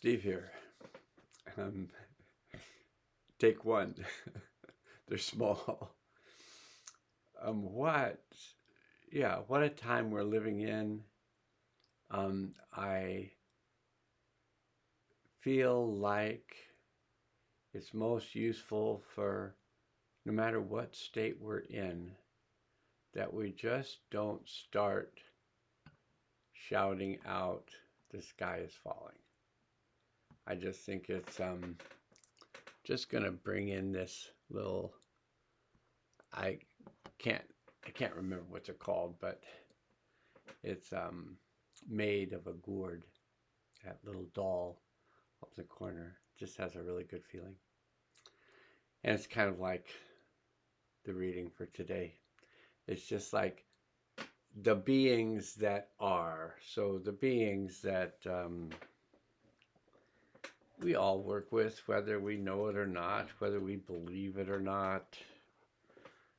Steve here. Um, Take one. They're small. What? Yeah, what a time we're living in. I feel like it's most useful for no matter what state we're in, that we just don't start shouting out, the sky is falling. I just think it's just going to bring in this little, I can't I can't remember what they're called, but it's made of a gourd. That little doll up in the corner just has a really good feeling. And it's kind of like the reading for today. It's just like the beings that are. So the beings that we all work with, whether we know it or not, whether we believe it or not.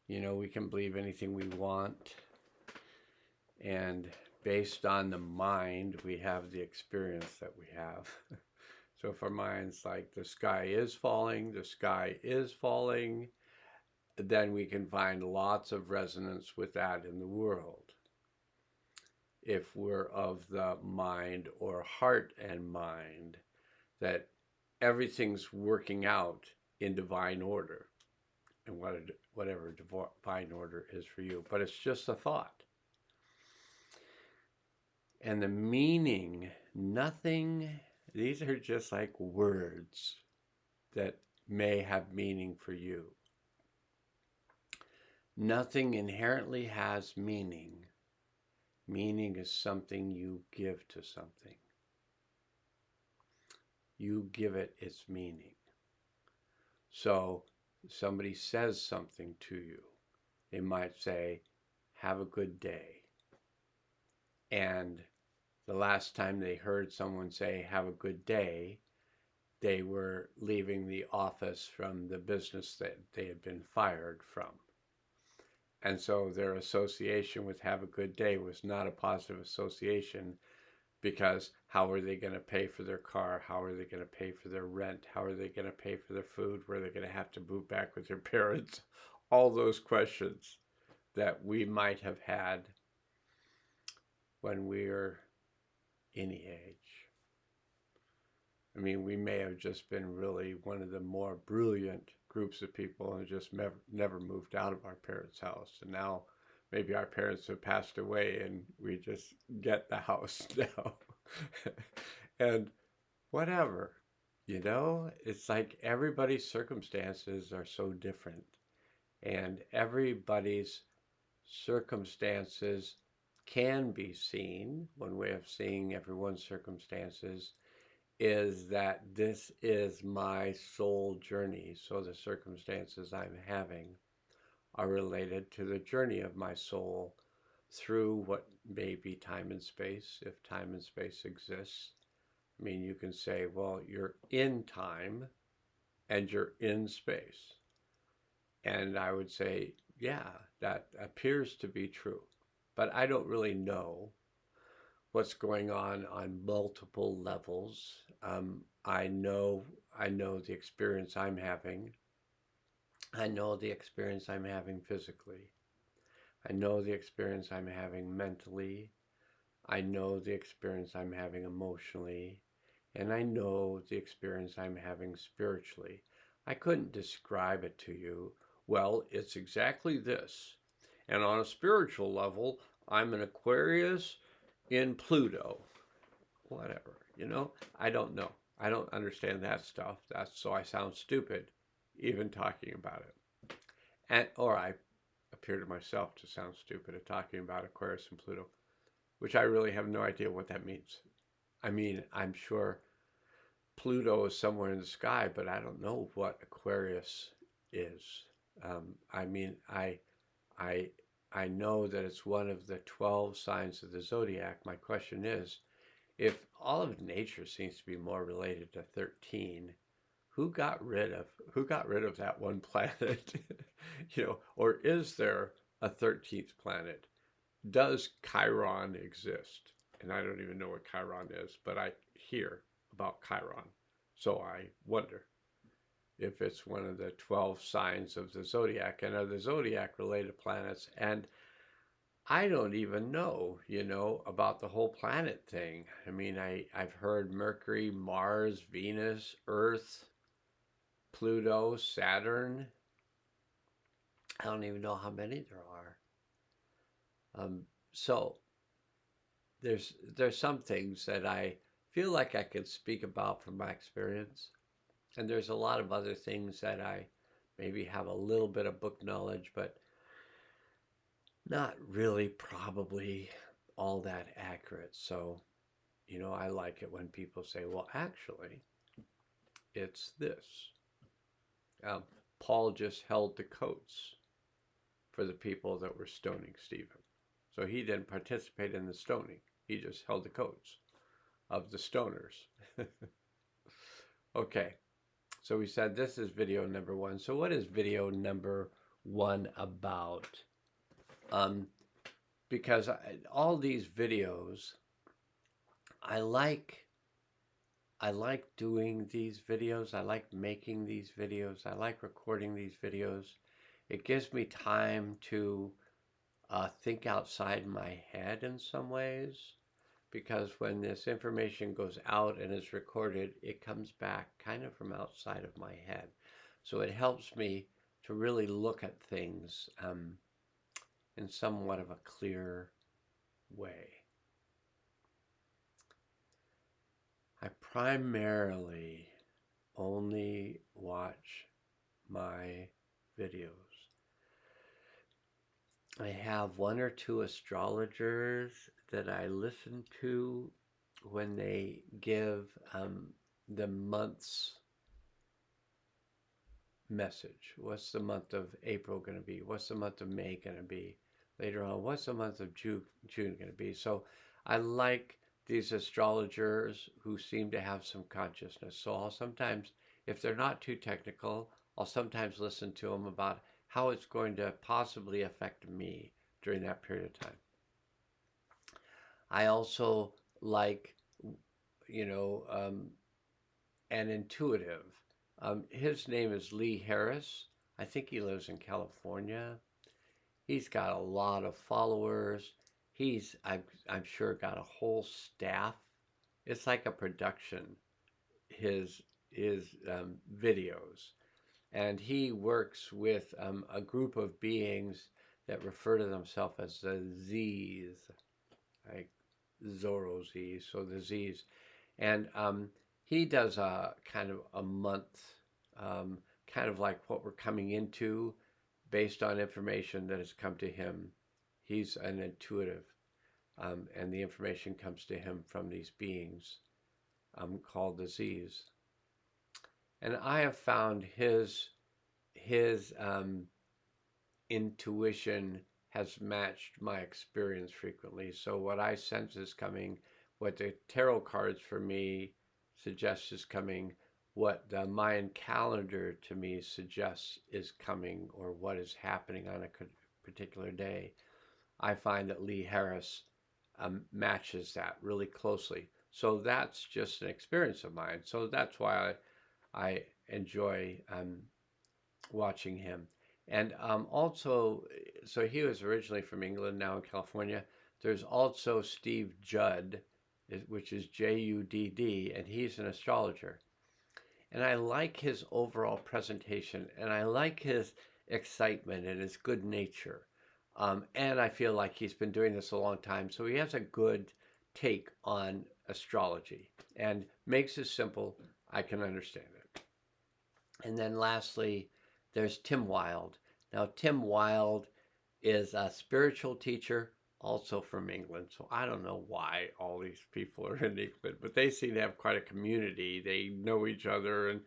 You know, we can believe anything we want. And based on the mind, we have the experience that we have. So if our mind's like, the sky is falling, then we can find lots of resonance with that in the world. If we're of the mind or heart and mind, that everything's working out in divine order, and whatever divine order is for you. But it's just a thought. And the meaning, nothing, these are just like words that may have meaning for you. Nothing inherently has meaning. Meaning is something you give to something. You give it its meaning. So somebody says something to you. They might say, have a good day. And the last time they heard someone say, have a good day, they were leaving the office from the business that they had been fired from. And so their association with have a good day was not a positive association, because how are they going to pay for their car? How are they going to pay for their rent? How are they going to pay for their food? Where are they going to have to move back with their parents? All those questions that we might have had when we were any age. I mean, we may have just been really one of the more brilliant groups of people and just never moved out of our parents' house. And now maybe our parents have passed away and we just get the house now. And whatever, it's like everybody's circumstances are so different. And everybody's circumstances can be seen. One way of seeing everyone's circumstances is that this is my soul journey. So the circumstances I'm having are related to the journey of my soul through what may be time and space, if time and space exists. I mean, you can say, well, you're in time and you're in space. And I would say, yeah, that appears to be true. But I don't really know what's going on multiple levels. I know the experience I'm having. I know the experience I'm having physically. I know the experience I'm having mentally. I know the experience I'm having emotionally. And I know the experience I'm having spiritually. I couldn't describe it to you. Well, it's exactly this. And on a spiritual level, I'm an Aquarius in Pluto. Whatever, I don't know. I don't understand that stuff. So I sound stupid even talking about it. Or I appear to myself to sound stupid at talking about Aquarius and Pluto, which I really have no idea what that means. I mean, I'm sure Pluto is somewhere in the sky, but I don't know what Aquarius is. I mean, I know that it's one of the 12 signs of the zodiac. My question is, if all of nature seems to be more related to 13, who got rid of that one planet? Or is there a 13th planet? Does Chiron exist? And I don't even know what Chiron is, but I hear, about Chiron. So I wonder if it's one of the 12 signs of the zodiac and other zodiac related planets. And I don't even know, about the whole planet thing. I mean, I've heard Mercury, Mars, Venus, Earth, Pluto, Saturn. I don't even know how many there are. So there's some things that I feel like I could speak about from my experience, and there's a lot of other things that I maybe have a little bit of book knowledge, but not really probably all that accurate. So, I like it when people say, well, actually, it's this. Paul just held the coats for the people that were stoning Stephen. So he didn't participate in the stoning. He just held the coats of the stoners. Okay, so we said this is video number 1. So what is video number 1 about? Because all these videos, I like doing these videos. I like making these videos. I like recording these videos. It gives me time to think outside my head in some ways, because when this information goes out and is recorded, it comes back kind of from outside of my head. So it helps me to really look at things in somewhat of a clear way. I primarily only watch my videos. I have 1 or 2 astrologers that I listen to when they give the month's message. What's the month of April going to be? What's the month of May going to be? Later on, what's the month of June going to be? So I like these astrologers who seem to have some consciousness. So I'll sometimes, if they're not too technical, I'll sometimes listen to them about how it's going to possibly affect me during that period of time. I also like, an intuitive. His name is Lee Harris. I think he lives in California. He's got a lot of followers. He's, I'm sure, got a whole staff. It's like a production, his videos. And he works with a group of beings that refer to themselves as the Z's, like Zorro Z, so the Z's. And he does a kind of a month, kind of like what we're coming into based on information that has come to him. He's an intuitive, and the information comes to him from these beings called the Z's. And I have found his intuition has matched my experience frequently. So what I sense is coming, what the tarot cards for me suggest is coming, what the Mayan calendar to me suggests is coming, or what is happening on a particular day, I find that Lee Harris matches that really closely. So that's just an experience of mine. So that's why I enjoy watching him. And also, so he was originally from England, now in California. There's also Steve Judd, which is Judd, and he's an astrologer. And I like his overall presentation, and I like his excitement and his good nature. And I feel like he's been doing this a long time, so he has a good take on astrology and makes it simple. I can understand it. And then lastly, there's Tim Wilde. Now, Tim Wilde is a spiritual teacher, also from England. So I don't know why all these people are in England, but they seem to have quite a community. They know each other and,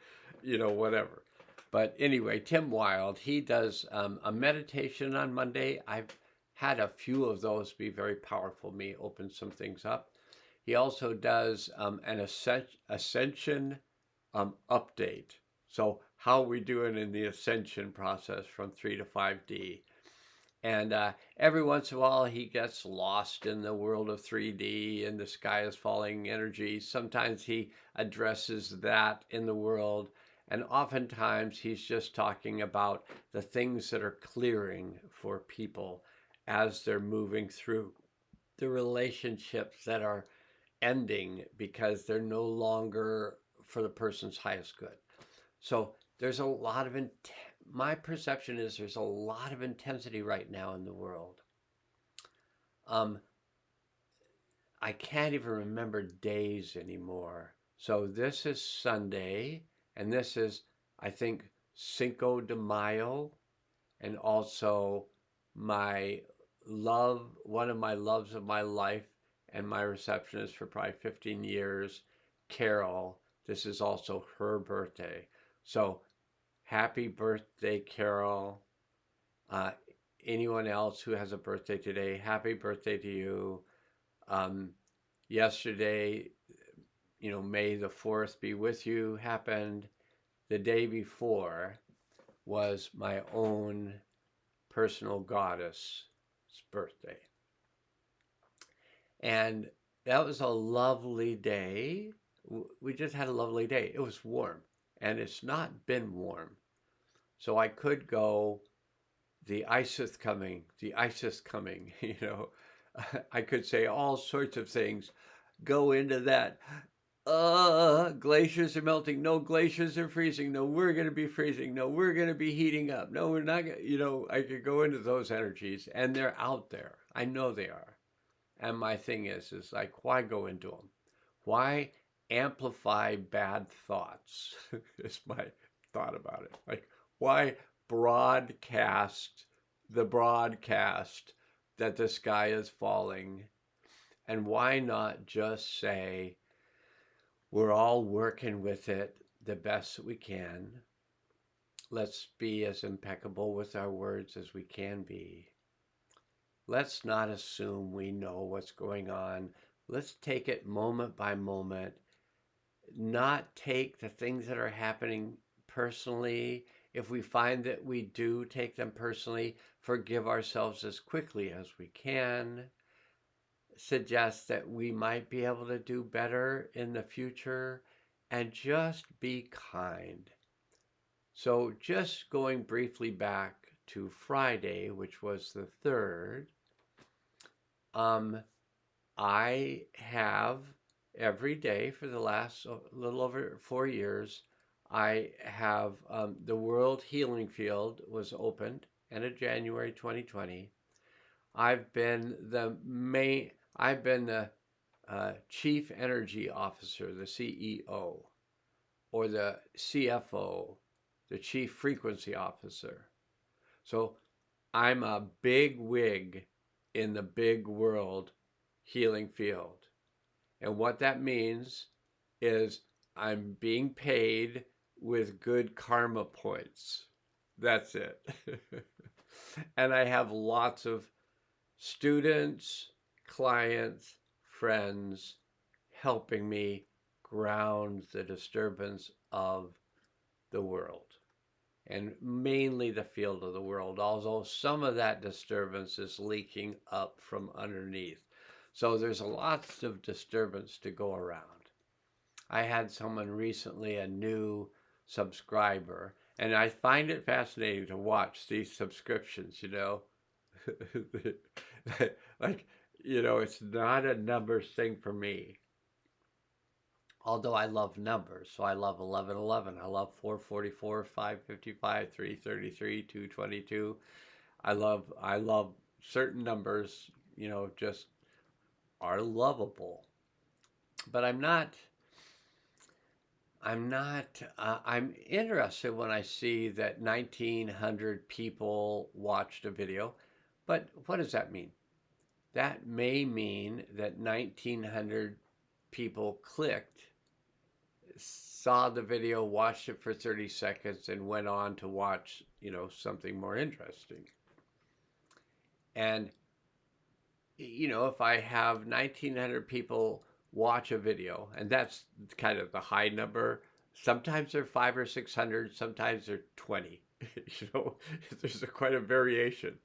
whatever. But anyway, Tim Wilde, he does a meditation on Monday. I've had a few of those be very powerful, me open some things up. He also does an ascension update. So how are we doing in the ascension process from 3 to 5D? And every once in a while, he gets lost in the world of 3D and the sky is falling energy. Sometimes he addresses that in the world. And oftentimes, he's just talking about the things that are clearing for people as they're moving through the relationships that are ending because they're no longer for the person's highest good. So there's a lot of my perception is there's a lot of intensity right now in the world. Um, I can't even remember days anymore. So this is Sunday, and this is, I think, Cinco de Mayo, and also my one of my loves of my life, and my receptionist for probably 15 years, Carol. This is also her birthday. So happy birthday, Carol. Uh, Anyone else who has a birthday today, happy birthday to you. Um, Yesterday, May the 4th be with you happened. The day before was my own personal goddess' birthday. And that was a lovely day. We just had a lovely day. It was warm, and it's not been warm. So I could go, the ice is coming, the ice is coming, I could say all sorts of things, go into that. Glaciers are melting. No, glaciers are freezing. No, we're going to be freezing. No, we're going to be heating up. No, we're not going to, I could go into those energies, and they're out there. I know they are. And my thing is like, why go into them? Why amplify bad thoughts? Is my thought about it. Like, why broadcast the broadcast that the sky is falling? And why not just say, we're all working with it the best that we can. Let's be as impeccable with our words as we can be. Let's not assume we know what's going on. Let's take it moment by moment. Not take the things that are happening personally. If we find that we do take them personally, forgive ourselves as quickly as we can. Suggest that we might be able to do better in the future, and just be kind. So, just going briefly back to Friday, which was the 3rd, I have every day for the last little over 4 years, I have the World Healing Field was opened end of January 2020. I've been the Chief Energy Officer, the CEO, or the CFO, the Chief Frequency Officer. So I'm a big wig in the big world healing field. And what that means is I'm being paid with good karma points. That's it. And I have lots of students, clients, friends helping me ground the disturbance of the world, and mainly the field of the world, although some of that disturbance is leaking up from underneath. So there's lots of disturbance to go around. I had someone recently, a new subscriber, and I find it fascinating to watch these subscriptions, like, it's not a numbers thing for me. Although I love numbers, so I love 1111. I love 444, 555, 333, 222. I love certain numbers, just are lovable. But I'm interested when I see that 1900 people watched a video. But what does that mean? That may mean that 1900 people clicked, saw the video, watched it for 30 seconds, and went on to watch, something more interesting. And, if I have 1900 people watch a video, and that's kind of the high number, sometimes they're 500 or 600, sometimes they're 20. There's quite a variation.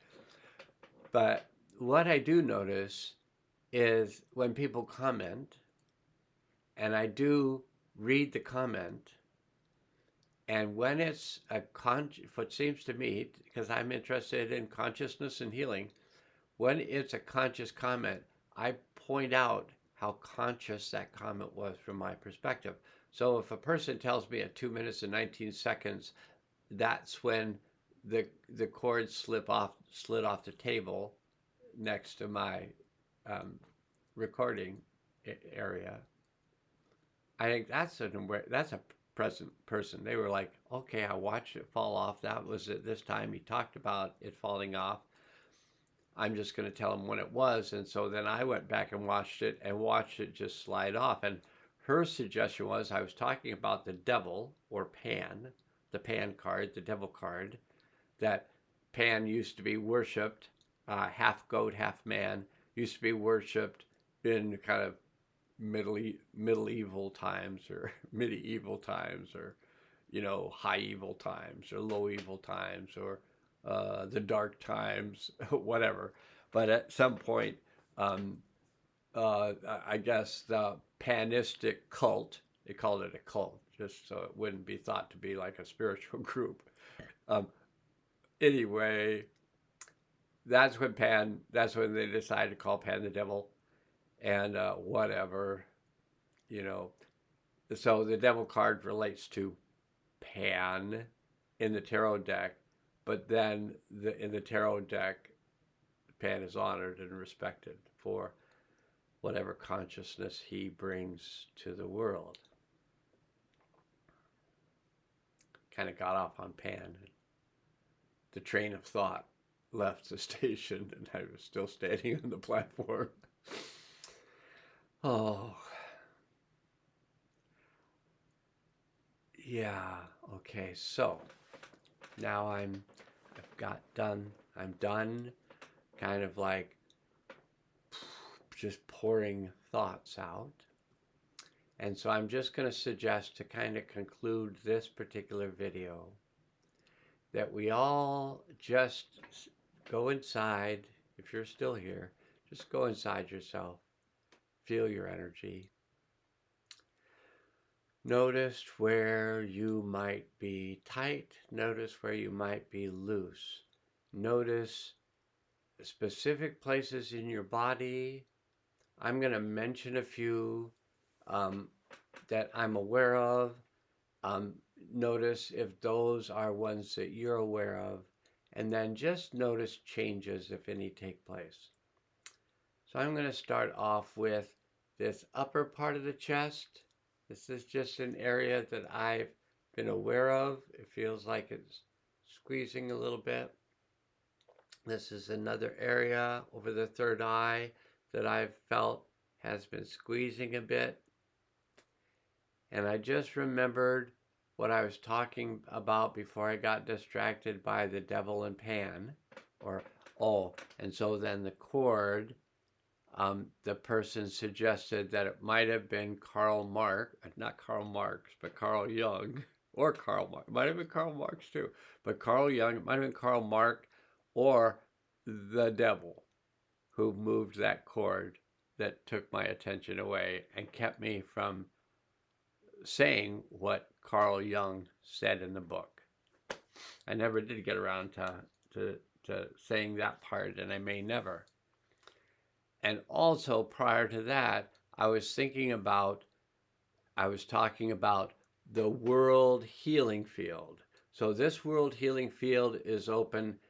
But what I do notice is when people comment, and I do read the comment, and when it's what seems to me, because I'm interested in consciousness and healing, when it's a conscious comment, I point out how conscious that comment was from my perspective. So if a person tells me at 2 minutes and 19 seconds, that's when the cord slid off the table next to my um, recording area. I think that's a present person. They were like, okay, I watched it fall off. That was it. This time he talked about it falling off. I'm just going to tell him when it was. And so then I went back and watched it just slide off. And her suggestion was I was talking about the devil or Pan, the Pan card, the devil card, that Pan used to be worshipped, half goat, half man, used to be worshipped in kind of medieval times or medieval times or high evil times or low evil times or the dark times, whatever. But at some point, um, I guess the panistic cult, they called it a cult just so it wouldn't be thought to be like a spiritual group. Um, anyway, that's when they decided to call Pan the devil and whatever, you know. So the devil card relates to Pan in the tarot deck, but then in the tarot deck, Pan is honored and respected for whatever consciousness he brings to the world. Kind of got off on Pan. The train of thought left the station, and I was still standing on the platform. Oh, yeah. Okay, so now I'm done, kind of like just pouring thoughts out. And so I'm just going to suggest to kind of conclude this particular video that we all just go inside. If you're still here, just go inside yourself. Feel your energy. Notice where you might be tight. Notice where you might be loose. Notice specific places in your body. I'm going to mention a few that I'm aware of. Notice if those are ones that you're aware of, and then just notice changes if any take place. So I'm going to start off with this upper part of the chest. This is just an area that I've been aware of. It feels like it's squeezing a little bit. This is another area over the third eye that I've felt has been squeezing a bit. And I just remembered what I was talking about before I got distracted by the devil and Pan. And so then the cord, the person suggested that it might have been not Karl Marx, but Carl Jung, or Karl Marx. It might have been Karl Marx too, but Carl Jung, it might have been Karl Marx or the devil who moved that cord that took my attention away and kept me from saying what Carl Jung said in the book. I never did get around to saying that part, and I may never. And also prior to that, I was talking about the world healing field. So this world healing field is open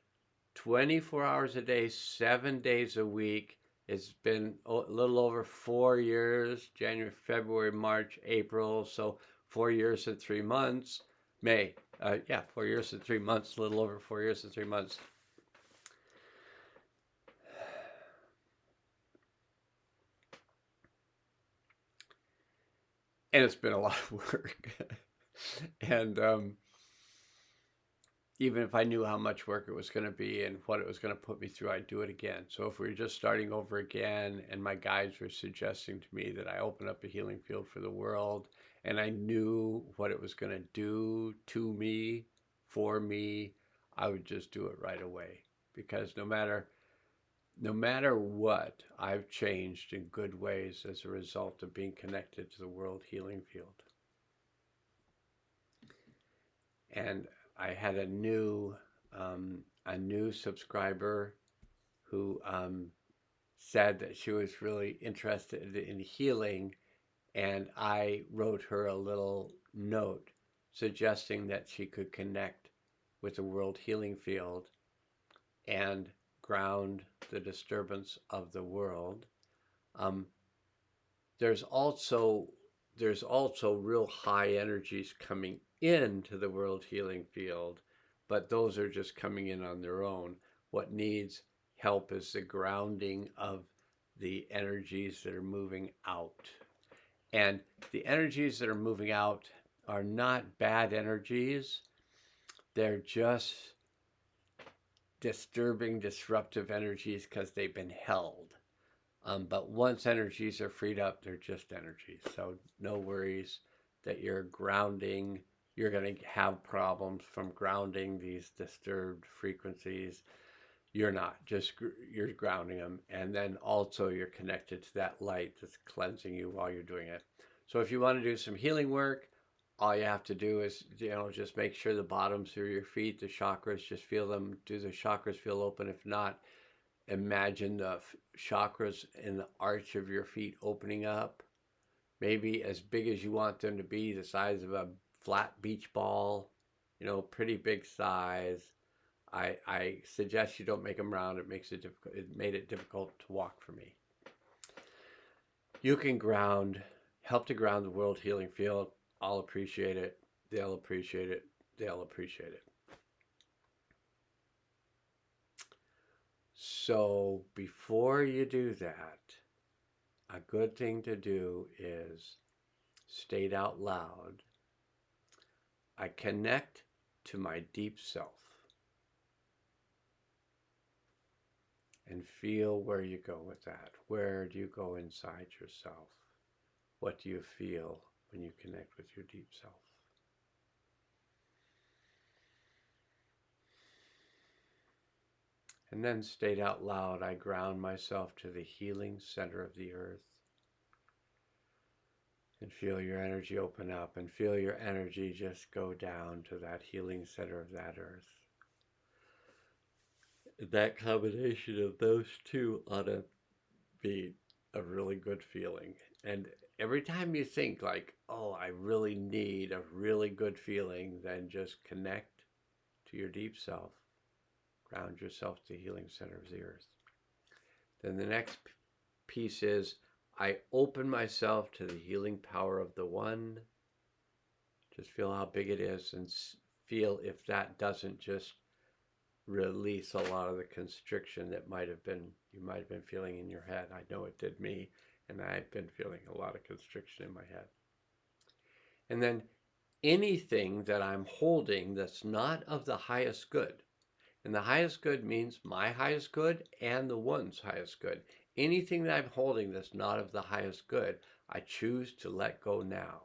24 hours a day, 7 days a week. It's been a little over 4 years, January, February, March, April. So 4 years and 3 months. 4 years and 3 months, a little over 4 years and 3 months. And it's been a lot of work. And even if I knew how much work it was going to be and what it was going to put me through, I'd do it again. So if we were just starting over again and my guides were suggesting to me that I open up a healing field for the world and I knew what it was going to do to me, for me, I would just do it right away. Because no matter no matter what, I've changed in good ways as a result of being connected to the world healing field. And I had a new subscriber who said that she was really interested in healing, and I wrote her a little note suggesting that she could connect with the world healing field and ground the disturbance of the world. Um, there's also there's also real high energies coming into the world healing field, but those are just coming in on their own. What needs help is the grounding of the energies that are moving out. And the energies that are moving out are not bad energies. They're just disturbing, disruptive energies because they've been held. But once energies are freed up, they're just energies. So no worries that you're grounding. You're going to have problems from grounding these disturbed frequencies. You're not. Just you're grounding them. And then also you're connected to that light that's cleansing you while you're doing it. So if you want to do some healing work, all you have to do is, just make sure the bottoms of your feet, the chakras, just feel them. Do the chakras feel open? If not, imagine the chakras in the arch of your feet opening up, maybe as big as you want them to be, the size of a flat beach ball, pretty big size. I suggest you don't make them round. It makes it difficult. It made it difficult to walk for me. You can help to ground the world healing field. I'll appreciate it. They'll appreciate it. They'll appreciate it. So before you do that, a good thing to do is state out loud, I connect to my deep self. And feel where you go with that. Where do you go inside yourself? What do you feel when you connect with your deep self? And then state out loud, I ground myself to the healing center of the earth. And feel your energy open up, and feel your energy just go down to that healing center of that earth. That combination of those two ought to be a really good feeling. And every time you think like, oh, I really need a really good feeling, then just connect to your deep self. Ground yourself to the healing center of the earth. Then the next piece is, I open myself to the healing power of the one. Just feel how big it is, and feel if that doesn't just release a lot of the constriction that you might have been feeling in your head. I know it did me, and I've been feeling a lot of constriction in my head. And then anything that I'm holding that's not of the highest good, and the highest good means my highest good and the one's highest good. Anything that I'm holding that's not of the highest good, I choose to let go now.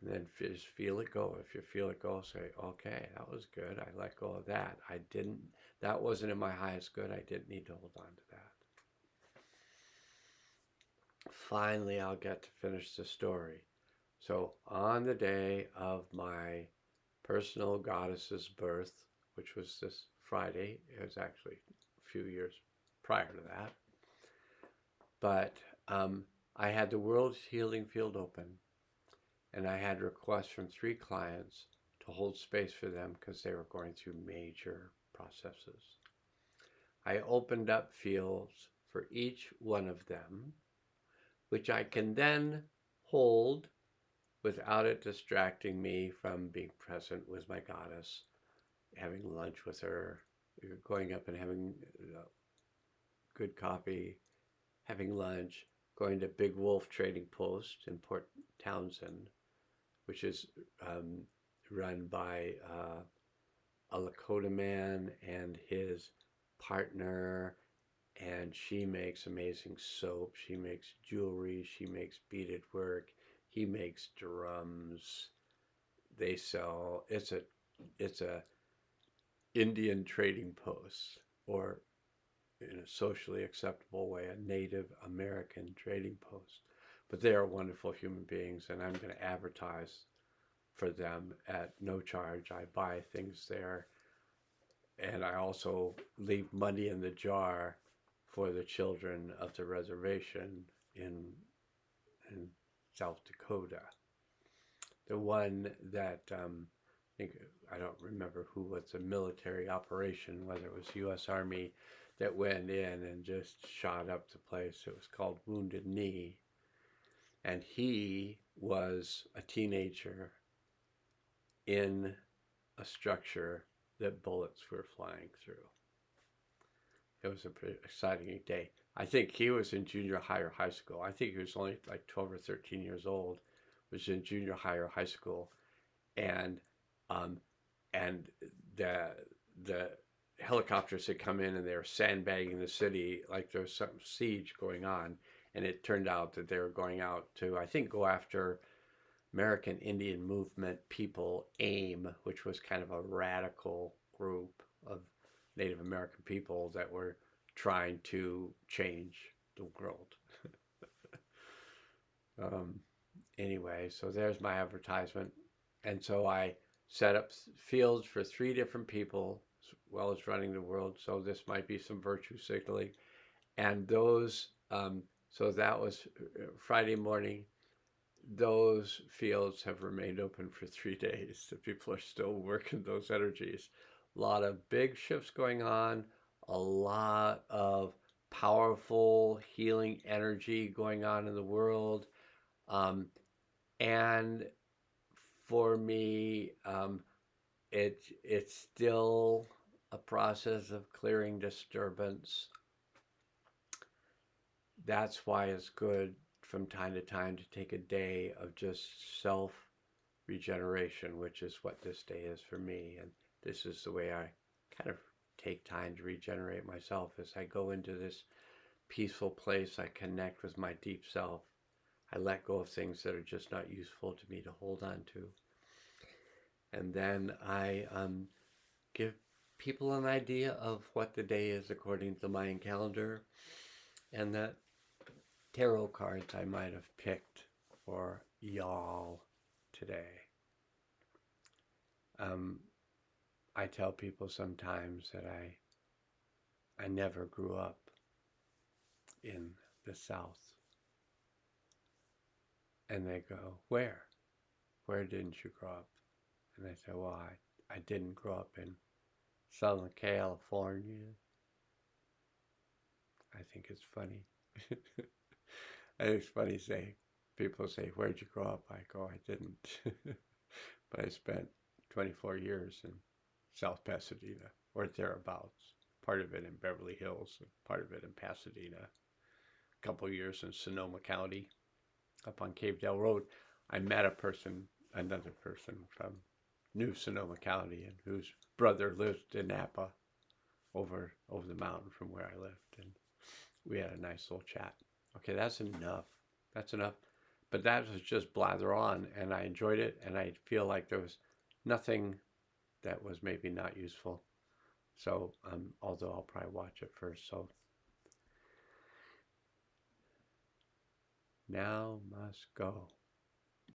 And then just feel it go. If you feel it go, say, okay, that was good. I let go of that. That wasn't in my highest good. I didn't need to hold on to that. Finally, I'll get to finish the story. So on the day of my personal goddess's birth, which was this Friday, it was actually a few years prior to that, but I had the world's healing field open. And I had requests from 3 clients to hold space for them because they were going through major processes. I opened up fields for each one of them, which I can then hold without it distracting me from being present with my goddess, having lunch with her, going up and having good coffee, having lunch, going to Big Wolf Trading Post in Port Townsend, which is run by a Lakota man and his partner, and she makes amazing soap, she makes jewelry, she makes beaded work, he makes drums. They sell, it's a Indian trading post. or in a socially acceptable way, a Native American trading post. But they are wonderful human beings, and I'm going to advertise for them at no charge. I buy things there, and I also leave money in the jar for the children of the reservation in South Dakota. The one that I don't remember who was a military operation, whether it was U.S. Army that went in and just shot up the place. It was called Wounded Knee, and he was a teenager in a structure that bullets were flying through. It was a pretty exciting day. I think he was in junior high or high school. I think he was only like 12 or 13 years old, was in junior high or high school, and um, and the helicopters had come in and they were sandbagging the city like there was some siege going on, and it turned out that they were going out to, I think, go after American Indian Movement people, AIM, which was kind of a radical group of Native American people that were trying to change the world. Anyway, so there's my advertisement. And so I set up fields for 3 different people as well as running the world. So this might be some virtue signaling. And those, so that was Friday morning. Those fields have remained open for 3 days. The people are still working those energies. A lot of big shifts going on, a lot of powerful healing energy going on in the world. And for me, it's still a process of clearing disturbance. That's why it's good from time to time to take a day of just self regeneration, which is what this day is for me. And this is the way I kind of take time to regenerate myself as I go into this peaceful place. I connect with my deep self. I let go of things that are just not useful to me to hold on to. And then I give people an idea of what the day is according to the Mayan calendar, and that tarot cards I might have picked for y'all today. I tell people sometimes that I never grew up in the South. And they go, where? Where didn't you grow up? And I say, well, I didn't grow up in Southern California. I think it's funny. I think it's funny people say, where'd you grow up? I go, I didn't. But I spent 24 years in South Pasadena, or thereabouts. Part of it in Beverly Hills, part of it in Pasadena. A couple years in Sonoma County, up on Cave Dell Road. I met another person from New Sonoma County, and whose brother lived in Napa, over the mountain from where I lived, and we had a nice little chat. Okay, that's enough. That's enough. But that was just blather on, and I enjoyed it, and I feel like there was nothing that was maybe not useful. So, although I'll probably watch it first. So, now must go.